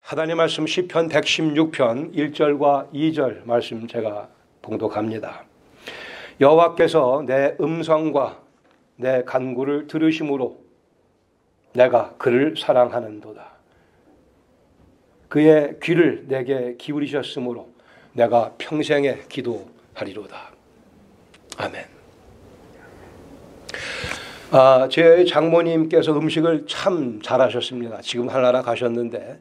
하나님 말씀 시편 116편 1절과 2절 말씀 제가 봉독합니다. 여호와께서 내 음성과 내 간구를 들으심으로 내가 그를 사랑하는도다. 그의 귀를 내게 기울이셨으므로 내가 평생에 기도하리로다. 아멘. 제 장모님께서 음식을 참 잘하셨습니다. 지금 하늘나라 가셨는데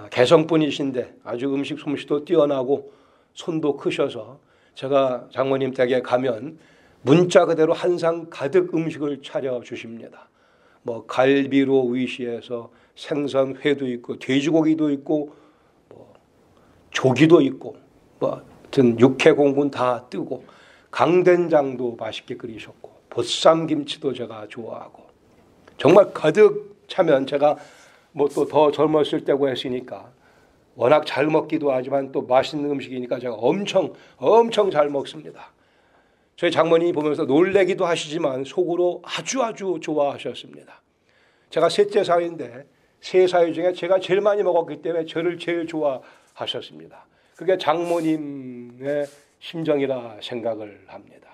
개성분이신데 아주 음식 솜씨도 뛰어나고 손도 크셔서 제가 장모님 댁에 가면 문자 그대로 한 상 가득 음식을 차려주십니다. 뭐 갈비로 위시해서 생선 회도 있고 돼지고기도 있고 뭐 조기도 있고 뭐 하여튼 육회공군 다 뜨고 강된장도 맛있게 끓이셨고 보쌈김치도 제가 좋아하고 정말 가득 차면 제가 뭐 또 더 젊었을 때고 했으니까 워낙 잘 먹기도 하지만 또 맛있는 음식이니까 제가 엄청 잘 먹습니다. 저희 장모님이 보면서 놀래기도 하시지만 속으로 아주 좋아하셨습니다. 제가 셋째 사위인데 세 사위 중에 제가 제일 많이 먹었기 때문에 저를 제일 좋아하셨습니다. 그게 장모님의 심정이라 생각을 합니다.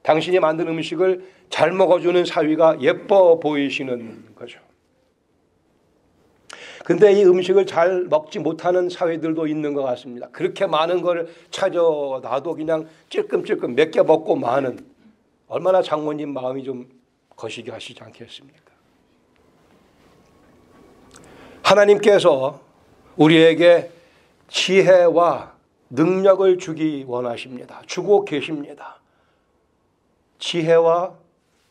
당신이 만든 음식을 잘 먹어주는 사위가 예뻐 보이시는 거죠. 근데 이 음식을 잘 먹지 못하는 사위들도 있는 것 같습니다. 그렇게 많은 걸 차려놔도 그냥 찔끔찔끔 몇 개 먹고 마는, 얼마나 장모님 마음이 좀 거시기 하시지 않겠습니까? 하나님께서 우리에게 지혜와 능력을 주기 원하십니다. 주고 계십니다. 지혜와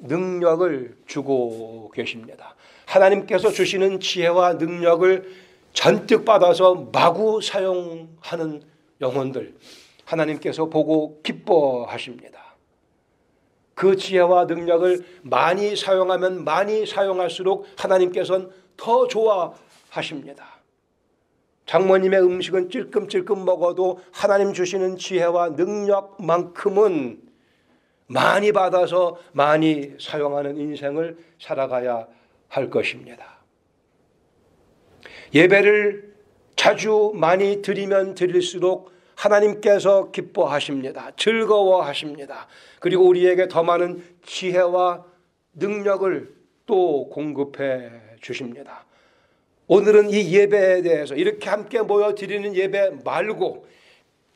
능력을 주고 계십니다. 하나님께서 주시는 지혜와 능력을 잔뜩 받아서 마구 사용하는 영혼들, 하나님께서 보고 기뻐하십니다. 그 지혜와 능력을 많이 사용하면 많이 사용할수록 하나님께서는 더 좋아하십니다. 장모님의 음식은 찔끔찔끔 먹어도 하나님 주시는 지혜와 능력만큼은 많이 받아서 많이 사용하는 인생을 살아가야 할 것입니다. 예배를 자주 많이 드리면 드릴수록 하나님께서 기뻐하십니다. 즐거워하십니다. 그리고 우리에게 더 많은 지혜와 능력을 또 공급해 주십니다. 오늘은 이 예배에 대해서 이렇게 함께 모여 드리는 예배 말고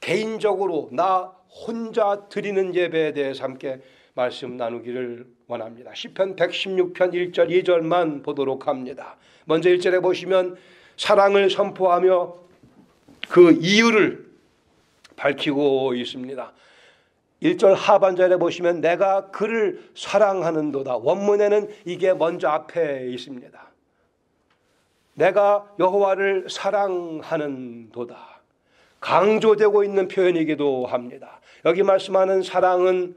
개인적으로 나 혼자 드리는 예배에 대해서 함께 말씀 나누기를 원합니다. 시편 116편 1절 2절만 보도록 합니다. 먼저 1절에 보시면 사랑을 선포하며 그 이유를 밝히고 있습니다. 1절 하반절에 보시면 내가 그를 사랑하는도다. 원문에는 이게 먼저 앞에 있습니다. 내가 여호와를 사랑하는도다. 강조되고 있는 표현이기도 합니다. 여기 말씀하는 사랑은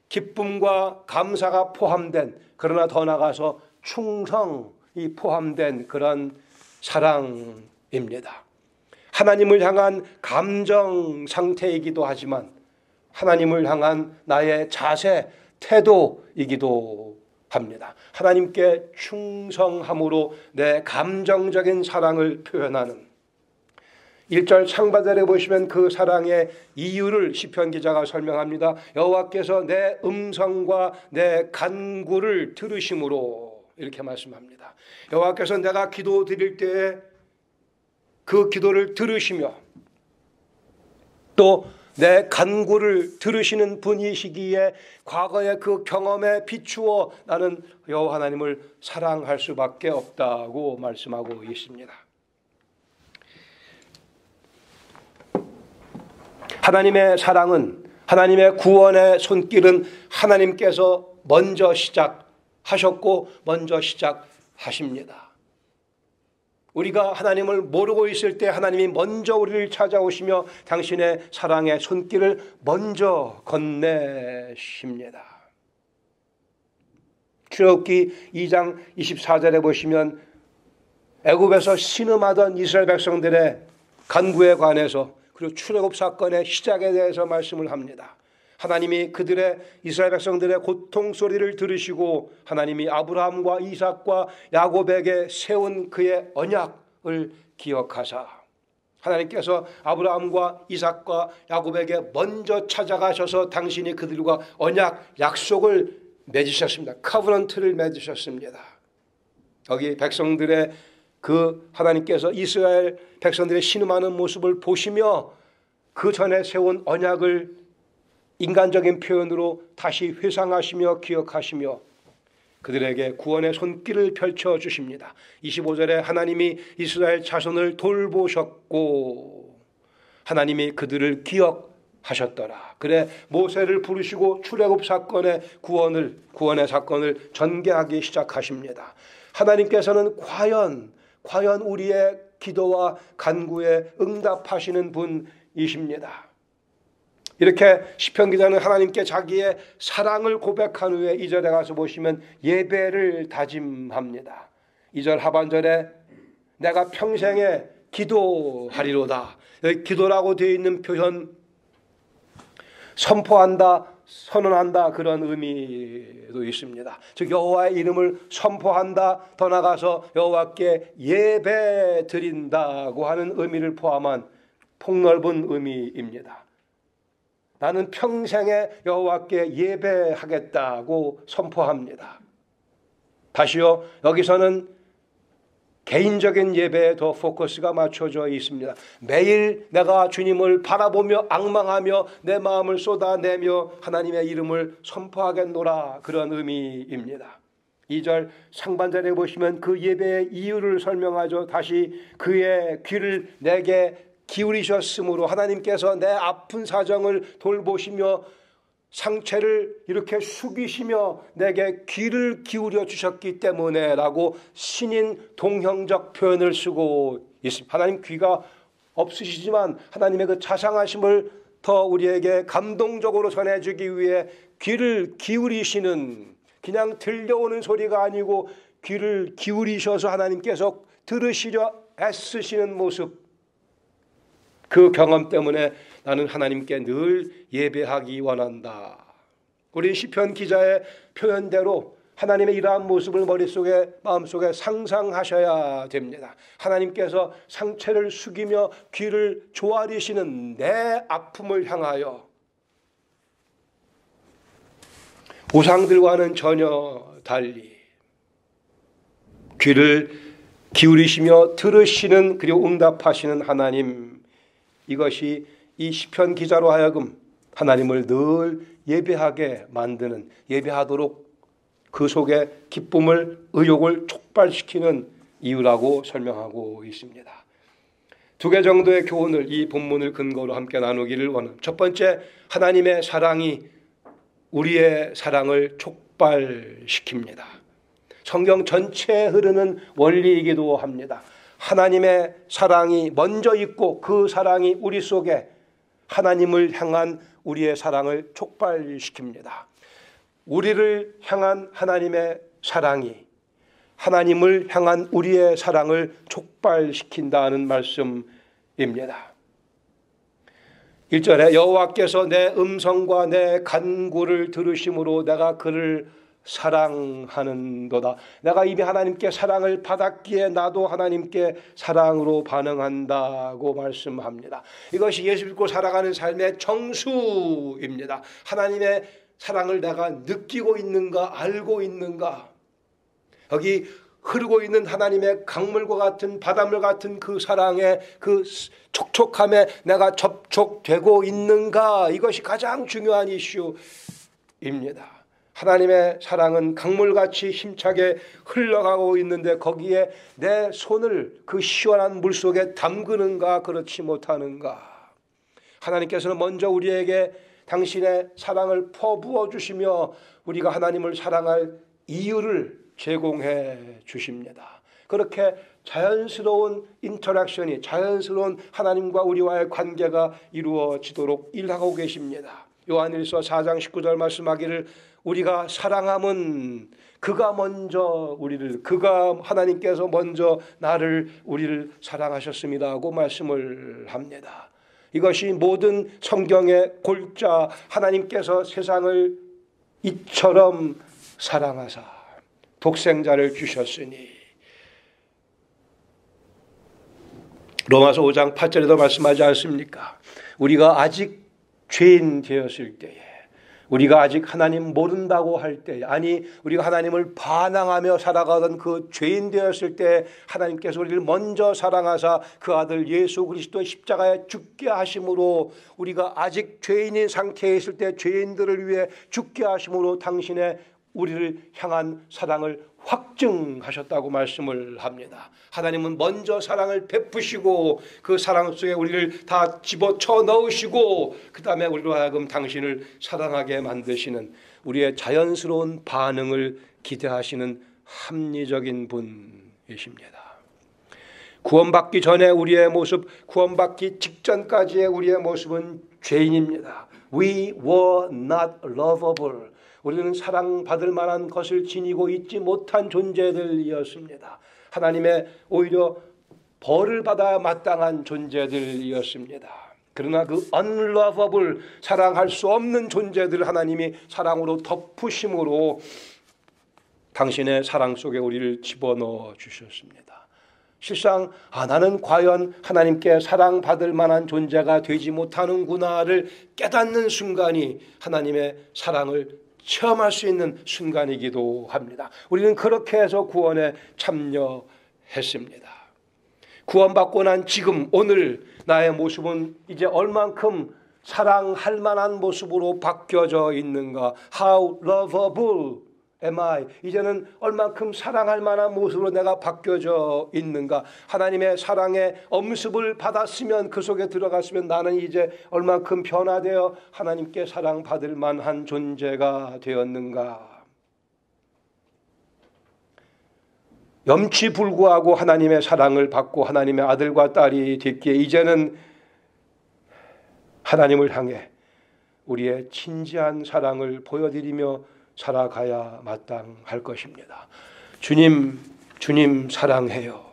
기쁨과 감사가 포함된, 그러나 더 나아가서 충성이 포함된 그런 사랑입니다. 하나님을 향한 감정 상태이기도 하지만 하나님을 향한 나의 자세, 태도이기도 합니다. 하나님께 충성함으로 내 감정적인 사랑을 표현하는 1절 상반절에 보시면 그 사랑의 이유를 시편 기자가 설명합니다. 여호와께서 내 음성과 내 간구를 들으심으로, 이렇게 말씀합니다. 여호와께서 내가 기도 드릴 때에 그 기도를 들으시며 또 내 간구를 들으시는 분이시기에 과거의 그 경험에 비추어 나는 여호와 하나님을 사랑할 수밖에 없다고 말씀하고 있습니다. 하나님의 사랑은, 하나님의 구원의 손길은 하나님께서 먼저 시작하셨고 먼저 시작하십니다. 우리가 하나님을 모르고 있을 때 하나님이 먼저 우리를 찾아오시며 당신의 사랑의 손길을 먼저 건네십니다. 출애굽기 2장 24절에 보시면 애굽에서 신음하던 이스라엘 백성들의 간구에 관해서, 그리고 출애굽 사건의 시작에 대해서 말씀을 합니다. 하나님이 그들의 이스라엘 백성들의 고통 소리를 들으시고 하나님이 아브라함과 이삭과 야곱에게 세운 그의 언약, 언약을 기억하사 하나님께서 아브라함과 이삭과 야곱에게 먼저 찾아가셔서 당신이 그들과 언약 약속을 맺으셨습니다. 커버넌트를 맺으셨습니다. 여기 백성들의 그 하나님께서 이스라엘 백성들의 신음하는 모습을 보시며 그 전에 세운 언약을 인간적인 표현으로 다시 회상하시며 기억하시며 그들에게 구원의 손길을 펼쳐주십니다. 25절에 하나님이 이스라엘 자손을 돌보셨고 하나님이 그들을 기억하셨더라. 그래 모세를 부르시고 출애굽 사건의 구원의 사건을 전개하기 시작하십니다. 하나님께서는 과연 우리의 기도와 간구에 응답하시는 분이십니다. 이렇게 시편 기자는 하나님께 자기의 사랑을 고백한 후에 2절에 가서 보시면 예배를 다짐합니다. 2절 하반절에 내가 평생에 기도하리로다. 여기 기도라고 되어 있는 표현 선포한다, 선언한다 그런 의미도 있습니다. 즉 여호와의 이름을 선포한다, 더 나아가서 여호와께 예배 드린다고 하는 의미를 포함한 폭넓은 의미입니다. 나는 평생에 여호와께 예배하겠다고 선포합니다. 다시요, 여기서는 개인적인 예배에 더 포커스가 맞춰져 있습니다. 매일 내가 주님을 바라보며 앙망하며 내 마음을 쏟아내며 하나님의 이름을 선포하겠노라 그런 의미입니다. 2절 상반절에 보시면 그 예배의 이유를 설명하죠. 다시 그의 귀를 내게 기울이셨으므로 하나님께서 내 아픈 사정을 돌보시며 상체를 이렇게 숙이시며 내게 귀를 기울여 주셨기 때문에 라고 신인 동형적 표현을 쓰고 있습니다. 하나님 귀가 없으시지만 하나님의 그 자상하심을 더 우리에게 감동적으로 전해주기 위해 귀를 기울이시는, 그냥 들려오는 소리가 아니고 귀를 기울이셔서 하나님께서 들으시려 애쓰시는 모습, 그 경험 때문에 나는 하나님께 늘 예배하기 원한다. 우리 시편 기자의 표현대로 하나님의 이러한 모습을 머릿속에 마음속에 상상하셔야 됩니다. 하나님께서 상체를 숙이며 귀를 조아리시는 내 아픔을 향하여 우상들과는 전혀 달리 귀를 기울이시며 들으시는, 그리고 응답하시는 하나님, 이것이 이 시편 기자로 하여금 하나님을 늘 예배하게 만드는, 예배하도록 그 속에 기쁨을, 의욕을 촉발시키는 이유라고 설명하고 있습니다. 두 개 정도의 교훈을 이 본문을 근거로 함께 나누기를 원합니다. 첫 번째, 하나님의 사랑이 우리의 사랑을 촉발시킵니다. 성경 전체에 흐르는 원리이기도 합니다. 하나님의 사랑이 먼저 있고 그 사랑이 우리 속에 하나님을 향한 우리의 사랑을 촉발시킵니다. 우리를 향한 하나님의 사랑이 하나님을 향한 우리의 사랑을 촉발시킨다는 말씀입니다. 1절에 여호와께서 내 음성과 내 간구를 들으심으로 내가 그를 사랑하는도다. 내가 이미 하나님께 사랑을 받았기에 나도 하나님께 사랑으로 반응한다고 말씀합니다. 이것이 예수 믿고 살아가는 삶의 정수입니다. 하나님의 사랑을 내가 느끼고 있는가, 알고 있는가. 여기 흐르고 있는 하나님의 강물과 같은, 바닷물 같은 그 사랑의 그 촉촉함에 내가 접촉되고 있는가. 이것이 가장 중요한 이슈입니다. 하나님의 사랑은 강물같이 힘차게 흘러가고 있는데 거기에 내 손을 그 시원한 물속에 담그는가, 그렇지 못하는가. 하나님께서는 먼저 우리에게 당신의 사랑을 퍼부어 주시며 우리가 하나님을 사랑할 이유를 제공해 주십니다. 그렇게 자연스러운 인터랙션이, 자연스러운 하나님과 우리와의 관계가 이루어지도록 일하고 계십니다. 요한일서 4장 19절 말씀하기를 우리가 사랑함은 그가 먼저 그가 하나님께서 먼저 우리를 사랑하셨습니다 하고 말씀을 합니다. 이것이 모든 성경의 골자, 하나님께서 세상을 이처럼 사랑하사 독생자를 주셨으니 로마서 5장 8절에도 말씀하지 않습니까? 우리가 아직 죄인 되었을 때에, 우리가 아직 하나님 모른다고 할 때, 아니 우리가 하나님을 반항하며 살아가던 그 죄인 되었을 때 하나님께서 우리를 먼저 사랑하사 그 아들 예수 그리스도 십자가에 죽게 하심으로, 우리가 아직 죄인인 상태에 있을 때 죄인들을 위해 죽게 하심으로 당신의 우리를 향한 사랑을 확증하셨다고 말씀을 합니다. 하나님은 먼저 사랑을 베푸시고 그 사랑 속에 우리를 다 집어쳐 넣으시고 그 다음에 우리로 하여금 당신을 사랑하게 만드시는, 우리의 자연스러운 반응을 기대하시는 합리적인 분이십니다. 구원받기 전에 우리의 모습, 구원받기 직전까지의 우리의 모습은 죄인입니다. We were not lovable. 우리는 사랑받을 만한 것을 지니고 있지 못한 존재들이었습니다. 하나님의 오히려 벌을 받아 마땅한 존재들이었습니다. 그러나 그 unlovable, 사랑할 수 없는 존재들 하나님이 사랑으로 덮으심으로 당신의 사랑 속에 우리를 집어넣어 주셨습니다. 실상 나는 과연 하나님께 사랑받을 만한 존재가 되지 못하는구나를 깨닫는 순간이 하나님의 사랑을 체험할 수 있는 순간이기도 합니다. 우리는 그렇게 해서 구원에 참여했습니다. 구원받고 난 지금 오늘 나의 모습은 이제 얼만큼 사랑할 만한 모습으로 바뀌어져 있는가? How lovable am I? 이제는 얼만큼 사랑할 만한 모습으로 내가 바뀌어져 있는가? 하나님의 사랑의 엄습을 받았으면, 그 속에 들어갔으면 나는 이제 얼만큼 변화되어 하나님께 사랑받을 만한 존재가 되었는가? 염치불구하고 하나님의 사랑을 받고 하나님의 아들과 딸이 됐기에 이제는 하나님을 향해 우리의 진지한 사랑을 보여드리며 살아가야 마땅할 것입니다. 주님 사랑해요.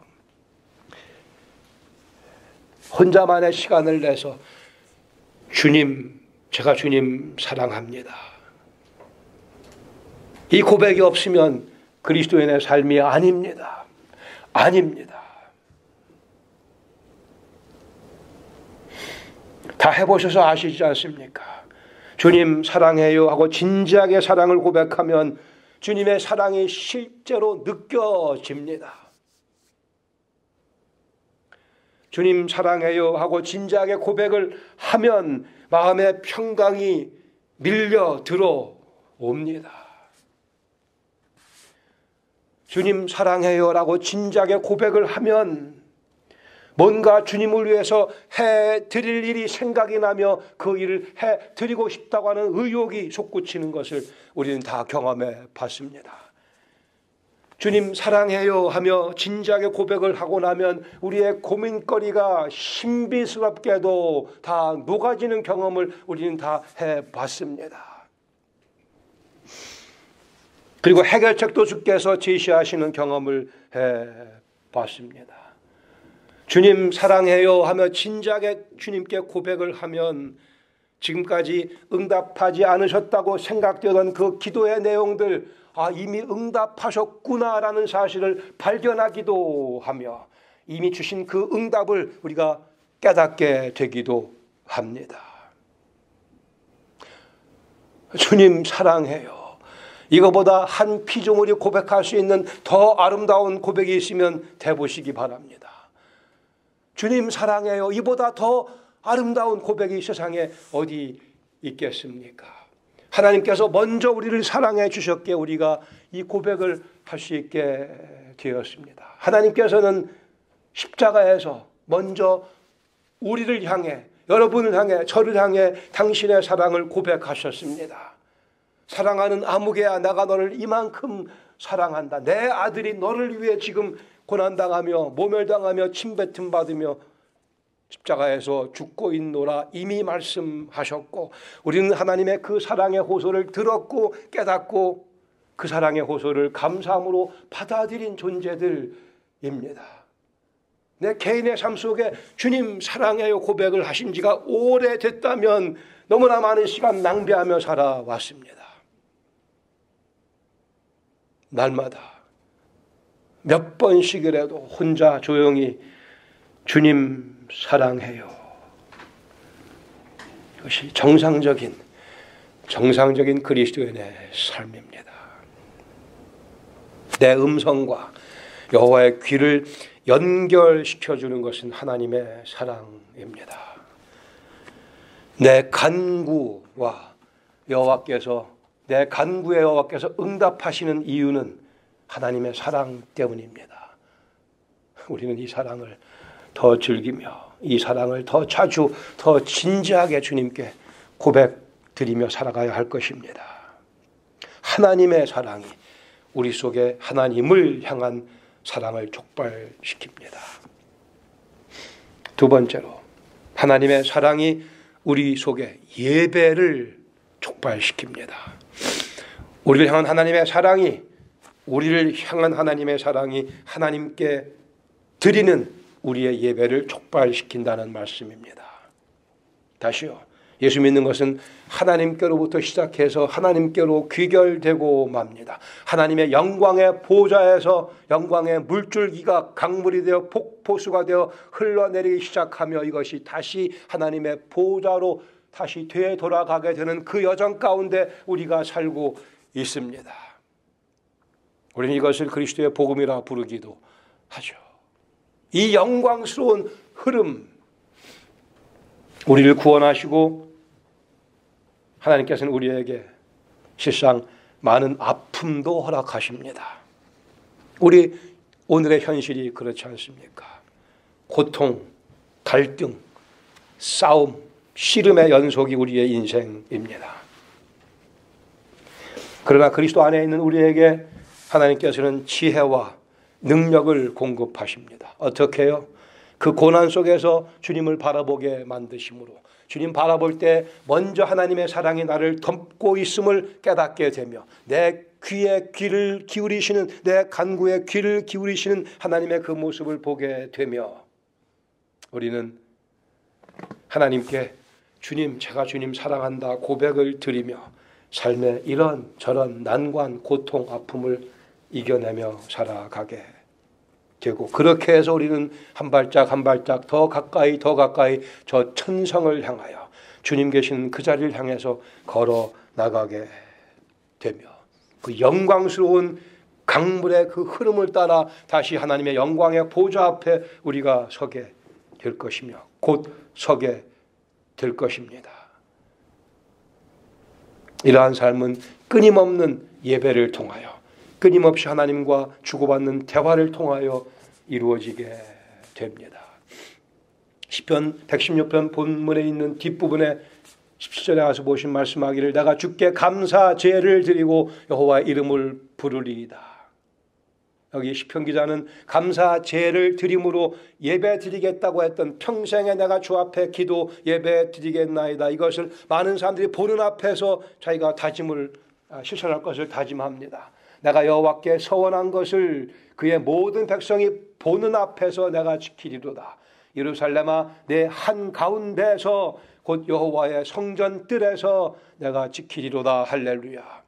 혼자만의 시간을 내서 제가 주님 사랑합니다. 이 고백이 없으면 그리스도인의 삶이 아닙니다. 다 해보셔서 아시지 않습니까? 주님 사랑해요 하고 진지하게 사랑을 고백하면 주님의 사랑이 실제로 느껴집니다. 주님 사랑해요 하고 진지하게 고백을 하면 마음의 평강이 밀려 들어옵니다. 주님 사랑해요 라고 진지하게 고백을 하면 뭔가 주님을 위해서 해드릴 일이 생각이 나며 그 일을 해드리고 싶다고 하는 의욕이 솟구치는 것을 우리는 다 경험해 봤습니다. 주님 사랑해요 하며 진지하게 고백을 하고 나면 우리의 고민거리가 신비스럽게도 다 녹아지는 경험을 우리는 다 해봤습니다. 그리고 해결책도 주께서 제시하시는 경험을 해봤습니다. 주님 사랑해요 하며 진지하게 주님께 고백을 하면 지금까지 응답하지 않으셨다고 생각되던 그 기도의 내용들, 이미 응답하셨구나라는 사실을 발견하기도 하며 이미 주신 그 응답을 우리가 깨닫게 되기도 합니다. 주님 사랑해요. 이거보다 한 피조물이 고백할 수 있는 더 아름다운 고백이 있으면 대보시기 바랍니다. 주님 사랑해요. 이보다 더 아름다운 고백이 세상에 어디 있겠습니까? 하나님께서 먼저 우리를 사랑해 주셨기에 우리가 이 고백을 할 수 있게 되었습니다. 하나님께서는 십자가에서 먼저 우리를 향해, 여러분을 향해, 저를 향해 당신의 사랑을 고백하셨습니다. 사랑하는 아무개야, 내가 너를 이만큼 사랑한다. 내 아들이 너를 위해 지금 고난당하며 모멸당하며 침뱉음 받으며 십자가에서 죽고 있노라 이미 말씀하셨고, 우리는 하나님의 그 사랑의 호소를 들었고 깨닫고 그 사랑의 호소를 감사함으로 받아들인 존재들입니다. 내 개인의 삶 속에 주님 사랑해요 고백을 하신 지가 오래됐다면 너무나 많은 시간 낭비하며 살아왔습니다. 날마다 몇 번씩이라도 혼자 조용히 주님 사랑해요. 이것이 정상적인 그리스도인의 삶입니다. 내 음성과 여호와의 귀를 연결시켜주는 것은 하나님의 사랑입니다. 내 간구에 여호와께서 응답하시는 이유는 하나님의 사랑 때문입니다. 우리는 이 사랑을 더 즐기며 이 사랑을 더 자주 더 진지하게 주님께 고백드리며 살아가야 할 것입니다. 하나님의 사랑이 우리 속에 하나님을 향한 사랑을 촉발시킵니다. 두 번째로 하나님의 사랑이 우리 속에 예배를 촉발시킵니다. 우리를 향한 하나님의 사랑이 하나님께 드리는 우리의 예배를 촉발시킨다는 말씀입니다. 다시요. 예수 믿는 것은 하나님께로부터 시작해서 하나님께로 귀결되고 맙니다. 하나님의 영광의 보좌에서 영광의 물줄기가 강물이 되어 폭포수가 되어 흘러내리기 시작하며 이것이 다시 하나님의 보좌로 다시 되돌아가게 되는 그 여정 가운데 우리가 살고 있습니다. 우리는 이것을 그리스도의 복음이라 부르기도 하죠. 이 영광스러운 흐름, 우리를 구원하시고 하나님께서는 우리에게 실상 많은 아픔도 허락하십니다. 우리 오늘의 현실이 그렇지 않습니까? 고통, 갈등, 싸움, 씨름의 연속이 우리의 인생입니다. 그러나 그리스도 안에 있는 우리에게 하나님께서는 지혜와 능력을 공급하십니다. 어떻게 해요? 그 고난 속에서 주님을 바라보게 만드심으로 주님 바라볼 때 먼저 하나님의 사랑이 나를 덮고 있음을 깨닫게 되며 내 귀에 귀를 기울이시는 내 간구에 귀를 기울이시는 하나님의 그 모습을 보게 되며 우리는 하나님께 주님, 제가 주님 사랑한다 고백을 드리며 삶의 이런저런 난관, 고통, 아픔을 이겨내며 살아가게 되고 그렇게 해서 우리는 한 발짝 한 발짝 더 가까이 저 천성을 향하여 주님 계시는 그 자리를 향해서 걸어 나가게 되며 그 영광스러운 강물의 그 흐름을 따라 다시 하나님의 영광의 보좌 앞에 우리가 서게 될 것이며 곧 서게 될 것입니다. 이러한 삶은 끊임없는 예배를 통하여 끊임없이 하나님과 주고받는 대화를 통하여 이루어지게 됩니다. 시편 116편 본문에 있는 뒷부분에 17절에 가서 보신 말씀하기를 내가 주께 감사 제를 드리고 여호와의 이름을 부르리이다. 여기 시편 기자는 감사 제를 드림으로 예배 드리겠다고 했던 평생에 내가 주 앞에 기도 예배 드리겠나이다. 이것을 많은 사람들이 보는 앞에서 자기가 다짐을 실천할 것을 다짐합니다. 내가 여호와께 서원한 것을 그의 모든 백성이 보는 앞에서 내가 지키리로다. 예루살렘아 내 한가운데서 곧 여호와의 성전 뜰에서 내가 지키리로다. 할렐루야.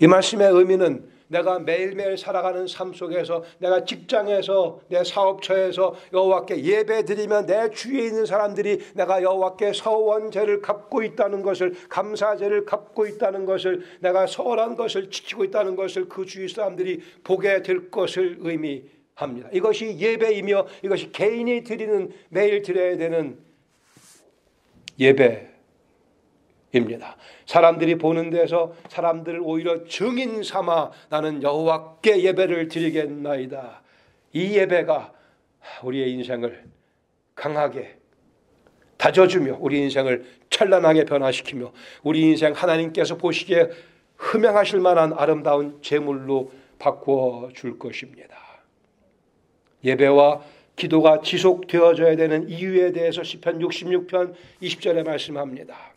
이 말씀의 의미는 내가 매일매일 살아가는 삶 속에서 내가 직장에서 내 사업처에서 여호와께 예배드리면 내 주위에 있는 사람들이 내가 여호와께 서원제를 갚고 있다는 것을 감사제를 갚고 있다는 것을 내가 서원한 것을 지키고 있다는 것을 그 주위 사람들이 보게 될 것을 의미합니다. 이것이 예배이며 이것이 개인이 드리는 매일 드려야 되는 예배입니다. 사람들이 보는 데서 사람들을 오히려 증인 삼아 나는 여호와께 예배를 드리겠나이다. 이 예배가 우리의 인생을 강하게 다져주며 우리 인생을 찬란하게 변화시키며 우리 인생 하나님께서 보시기에 흠양하실 만한 아름다운 제물로 바꾸어 줄 것입니다. 예배와 기도가 지속되어져야 되는 이유에 대해서 시편 66편 20절에 말씀합니다.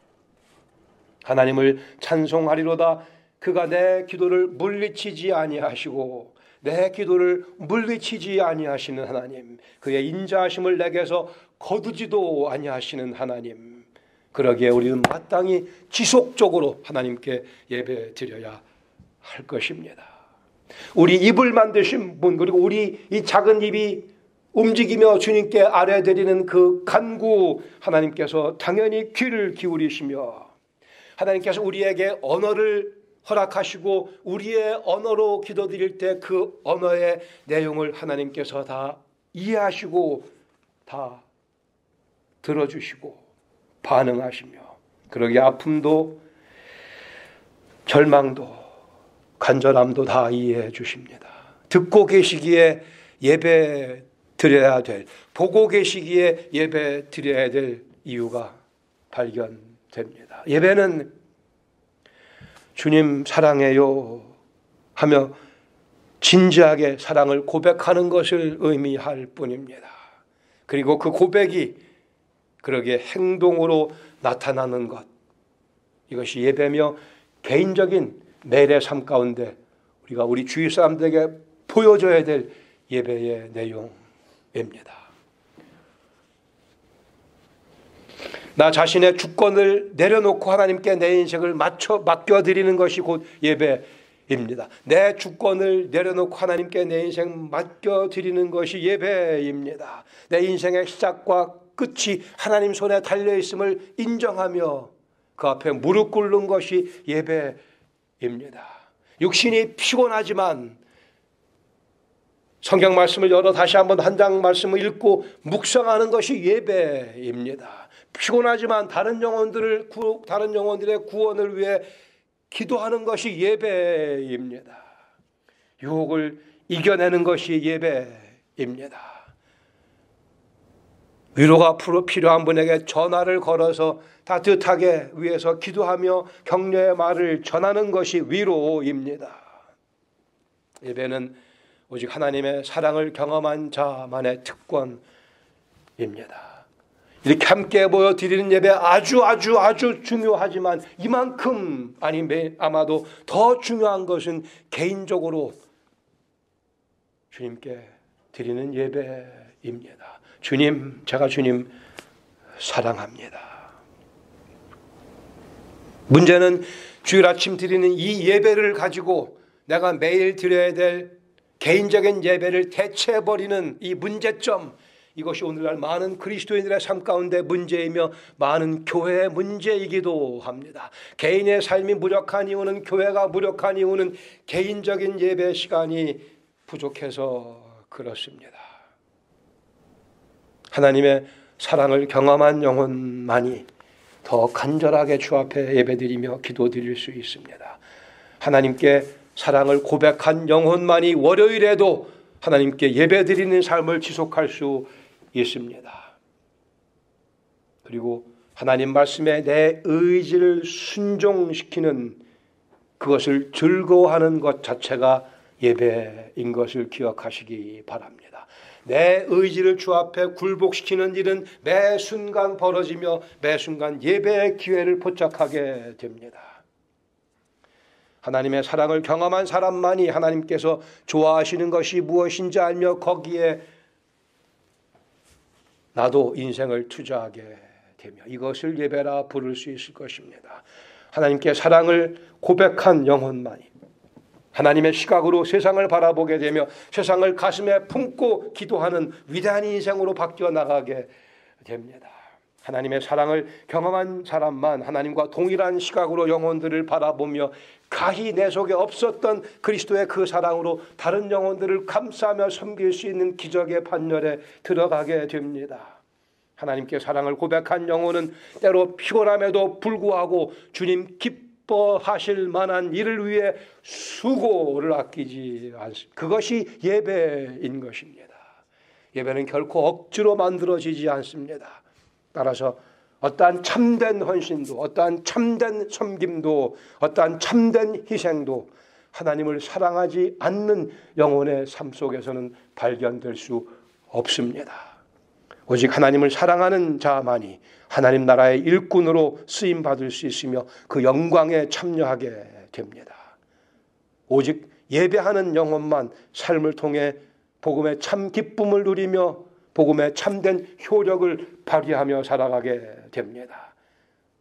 하나님을 찬송하리로다. 그가 내 기도를 물리치지 아니하시고 내 기도를 물리치지 아니하시는 하나님, 그의 인자하심을 내게서 거두지도 아니하시는 하나님, 그러기에 우리는 마땅히 지속적으로 하나님께 예배 드려야 할 것입니다. 우리 입을 만드신 분, 그리고 우리 이 작은 입이 움직이며 주님께 아뢰드리는 그 간구 하나님께서 당연히 귀를 기울이시며 하나님께서 우리에게 언어를 허락하시고 우리의 언어로 기도드릴 때 그 언어의 내용을 하나님께서 다 이해하시고 다 들어주시고 반응하시며 그러기에 아픔도 절망도 간절함도 다 이해해 주십니다. 듣고 계시기에 예배 드려야 될, 보고 계시기에 예배 드려야 될 이유가 발견됩니다. 예배는 주님 사랑해요 하며 진지하게 사랑을 고백하는 것을 의미할 뿐입니다. 그리고 그 고백이 그러기에 행동으로 나타나는 것, 이것이 예배며 개인적인 매일의 삶 가운데 우리가 우리 주위 사람들에게 보여줘야 될 예배의 내용입니다. 나 자신의 주권을 내려놓고 하나님께 내 인생을 맡겨드리는 것이 곧 예배입니다. 내 주권을 내려놓고 하나님께 내 인생 맡겨드리는 것이 예배입니다. 내 인생의 시작과 끝이 하나님 손에 달려있음을 인정하며 그 앞에 무릎 꿇는 것이 예배입니다. 육신이 피곤하지만 성경 말씀을 열어 다시 한번 한 장 말씀을 읽고 묵상하는 것이 예배입니다. 피곤하지만 다른 영혼들의 구원을 위해 기도하는 것이 예배입니다. 유혹을 이겨내는 것이 예배입니다. 위로가 필요한 분에게 전화를 걸어서 따뜻하게 위해서 기도하며 격려의 말을 전하는 것이 위로입니다. 예배는 오직 하나님의 사랑을 경험한 자만의 특권입니다. 이렇게 함께 모여 드리는 예배 아주 중요하지만 이만큼 아마도 더 중요한 것은 개인적으로 주님께 드리는 예배입니다. 주님, 제가 주님 사랑합니다. 문제는 주일 아침 드리는 이 예배를 가지고 내가 매일 드려야 될 개인적인 예배를 대체해버리는 이 문제점, 이것이 오늘날 많은 그리스도인들의 삶 가운데 문제이며 많은 교회의 문제이기도 합니다. 개인의 삶이 무력한 이유는, 교회가 무력한 이유는 개인적인 예배 시간이 부족해서 그렇습니다. 하나님의 사랑을 경험한 영혼만이 더 간절하게 주 앞에 예배드리며 기도드릴 수 있습니다. 하나님께 사랑을 고백한 영혼만이 월요일에도 하나님께 예배드리는 삶을 지속할 수 있습니다. 그리고 하나님 말씀에 내 의지를 순종시키는 그것을 즐거워하는 것 자체가 예배인 것을 기억하시기 바랍니다. 내 의지를 주 앞에 굴복시키는 일은 매 순간 벌어지며 매 순간 예배의 기회를 포착하게 됩니다. 하나님의 사랑을 경험한 사람만이 하나님께서 좋아하시는 것이 무엇인지 알며 거기에 나도 인생을 투자하게 되며 이것을 예배라 부를 수 있을 것입니다. 하나님께 사랑을 고백한 영혼만이 하나님의 시각으로 세상을 바라보게 되며 세상을 가슴에 품고 기도하는 위대한 인생으로 바뀌어 나가게 됩니다. 하나님의 사랑을 경험한 사람만 하나님과 동일한 시각으로 영혼들을 바라보며 가히 내 속에 없었던 그리스도의 그 사랑으로 다른 영혼들을 감싸며 섬길 수 있는 기적의 판열에 들어가게 됩니다. 하나님께 사랑을 고백한 영혼은 때로 피곤함에도 불구하고 주님 기뻐하실 만한 일을 위해 수고를 아끼지 않습니다. 그것이 예배인 것입니다. 예배는 결코 억지로 만들어지지 않습니다. 따라서 어떠한 참된 헌신도, 어떠한 참된 섬김도, 어떠한 참된 희생도 하나님을 사랑하지 않는 영혼의 삶 속에서는 발견될 수 없습니다. 오직 하나님을 사랑하는 자만이 하나님 나라의 일꾼으로 쓰임받을 수 있으며 그 영광에 참여하게 됩니다. 오직 예배하는 영혼만 삶을 통해 복음의 참 기쁨을 누리며 복음의 참된 효력을 발휘하며 살아가게 됩니다.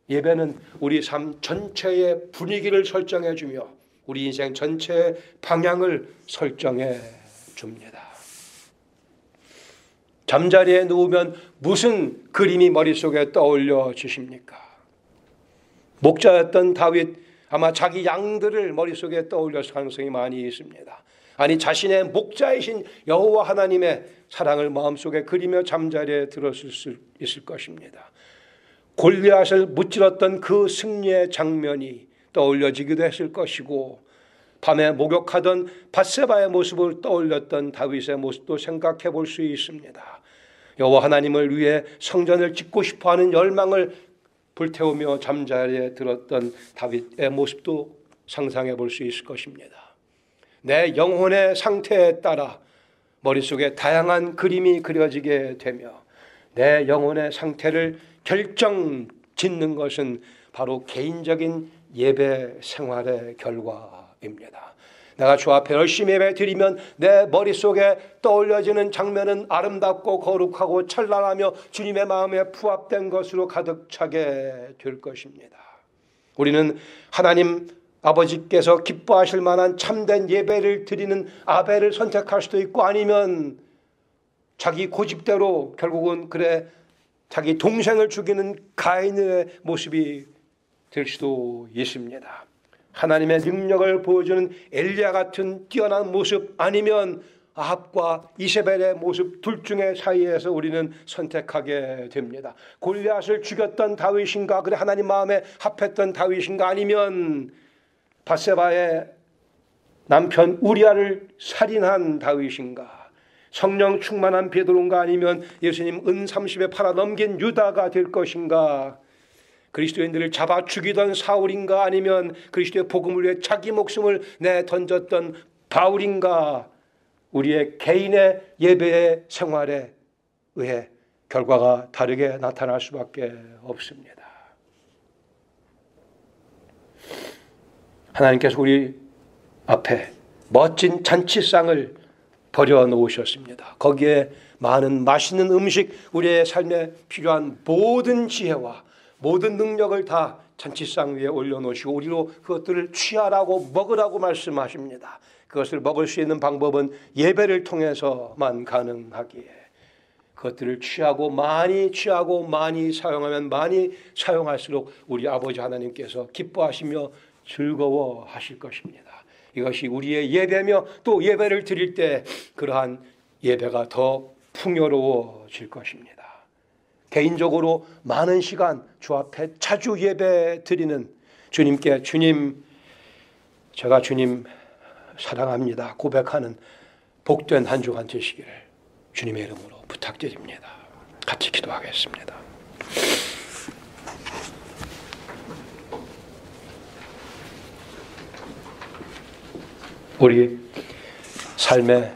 예배는 우리 삶 전체의 분위기를 설정해 주며 우리 인생 전체의 방향을 설정해 줍니다. 잠자리에 누우면 무슨 그림이 머릿속에 떠올려지십니까? 목자였던 다윗, 아마 자기 양들을 머릿속에 떠올렸을 가능성이 많이 있습니다. 아니, 자신의 목자이신 여호와 하나님의 사랑을 마음속에 그리며 잠자리에 들었을 수 있을 것입니다. 골리앗을 무찔렀던 그 승리의 장면이 떠올려지기도 했을 것이고, 밤에 목욕하던 밧세바의 모습을 떠올렸던 다윗의 모습도 생각해 볼 수 있습니다. 여호와 하나님을 위해 성전을 짓고 싶어하는 열망을 불태우며 잠자리에 들었던 다윗의 모습도 상상해 볼 수 있을 것입니다. 내 영혼의 상태에 따라 머릿속에 다양한 그림이 그려지게 되며 내 영혼의 상태를 결정짓는 것은 바로 개인적인 예배 생활의 결과입니다. 내가 주 앞에 열심히 예배 드리면 내 머릿속에 떠올려지는 장면은 아름답고 거룩하고 찬란하며 주님의 마음에 부합된 것으로 가득 차게 될 것입니다. 우리는 하나님 아버지께서 기뻐하실 만한 참된 예배를 드리는 아벨을 선택할 수도 있고, 아니면 자기 고집대로 결국은 자기 동생을 죽이는 가인의 모습이 될 수도 있습니다. 하나님의 능력을 보여주는 엘리야 같은 뛰어난 모습, 아니면 아합과 이세벨의 모습, 둘 중에 사이에서 우리는 선택하게 됩니다. 골리앗을 죽였던 다윗인가, 그래 하나님 마음에 합했던 다윗인가, 아니면 밧세바의 남편 우리아를 살인한 다윗인가, 성령 충만한 베드로인가, 아니면 예수님 은 30에 팔아 넘긴 유다가 될 것인가, 그리스도인들을 잡아 죽이던 사울인가, 아니면 그리스도의 복음을 위해 자기 목숨을 내던졌던 바울인가, 우리의 개인의 예배의 생활에 의해 결과가 다르게 나타날 수밖에 없습니다. 하나님께서 우리 앞에 멋진 잔치상을 버려놓으셨습니다. 거기에 많은 맛있는 음식, 우리의 삶에 필요한 모든 지혜와 모든 능력을 다 잔치상 위에 올려놓으시고 우리로 그것들을 취하라고 먹으라고 말씀하십니다. 그것을 먹을 수 있는 방법은 예배를 통해서만 가능하기에 그것들을 많이 취하고 많이 사용하면 많이 사용할수록 우리 아버지 하나님께서 기뻐하시며 즐거워하실 것입니다. 이것이 우리의 예배며, 또 예배를 드릴 때 그러한 예배가 더 풍요로워질 것입니다. 개인적으로 많은 시간 주 앞에 자주 예배 드리는 주님께, 주님, 제가 주님 사랑합니다 고백하는 복된 한 주간 되시기를 주님의 이름으로 부탁드립니다. 같이 기도하겠습니다. 우리 삶에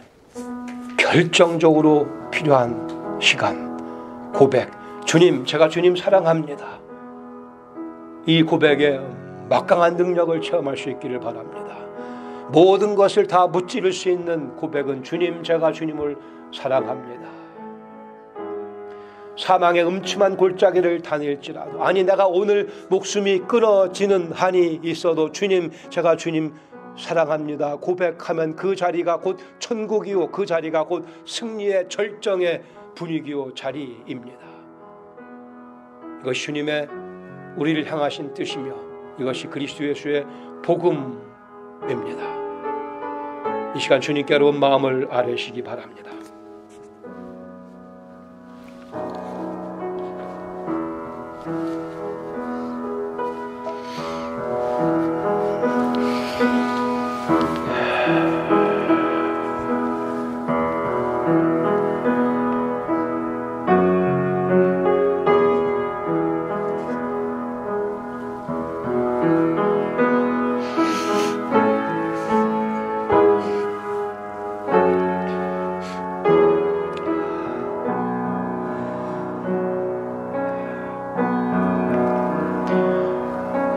결정적으로 필요한 시간, 고백, 주님, 제가 주님 사랑합니다. 이 고백에 막강한 능력을 체험할 수 있기를 바랍니다. 모든 것을 다 무찌를 수 있는 고백은 주님, 제가 주님을 사랑합니다. 사망의 음침한 골짜기를 다닐지라도, 아니 내가 오늘 목숨이 끊어지는 한이 있어도 주님, 제가 주님 사랑합니다 고백하면 그 자리가 곧 천국이요, 그 자리가 곧 승리의 절정의 분위기요 자리입니다. 이것이 주님의 우리를 향하신 뜻이며 이것이 그리스도 예수의 복음입니다. 이 시간 주님께 여러분 마음을 아뢰시기 바랍니다.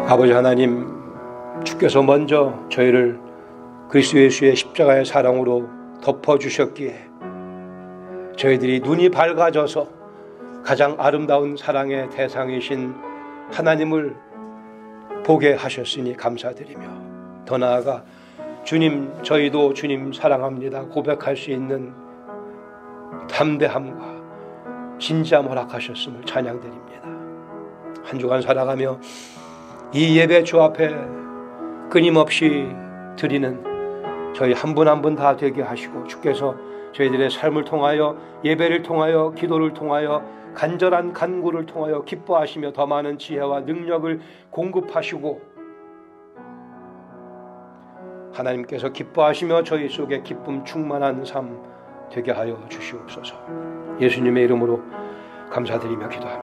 아버지 하나님, 주께서 먼저 저희를 그리스도 예수의 십자가의 사랑으로 덮어주셨기에 저희들이 눈이 밝아져서 가장 아름다운 사랑의 대상이신 하나님을 보게 하셨으니 감사드리며, 더 나아가 주님, 저희도 주님 사랑합니다 고백할 수 있는 담대함과 진지함 허락하셨음을 찬양드립니다. 한 주간 살아가며 이 예배 주 앞에 끊임없이 드리는 저희 한 분 한 분 다 되게 하시고, 주께서 저희들의 삶을 통하여, 예배를 통하여, 기도를 통하여, 간절한 간구를 통하여 기뻐하시며 더 많은 지혜와 능력을 공급하시고, 하나님께서 기뻐하시며 저희 속에 기쁨 충만한 삶 되게 하여 주시옵소서. 예수님의 이름으로 감사드리며 기도합니다.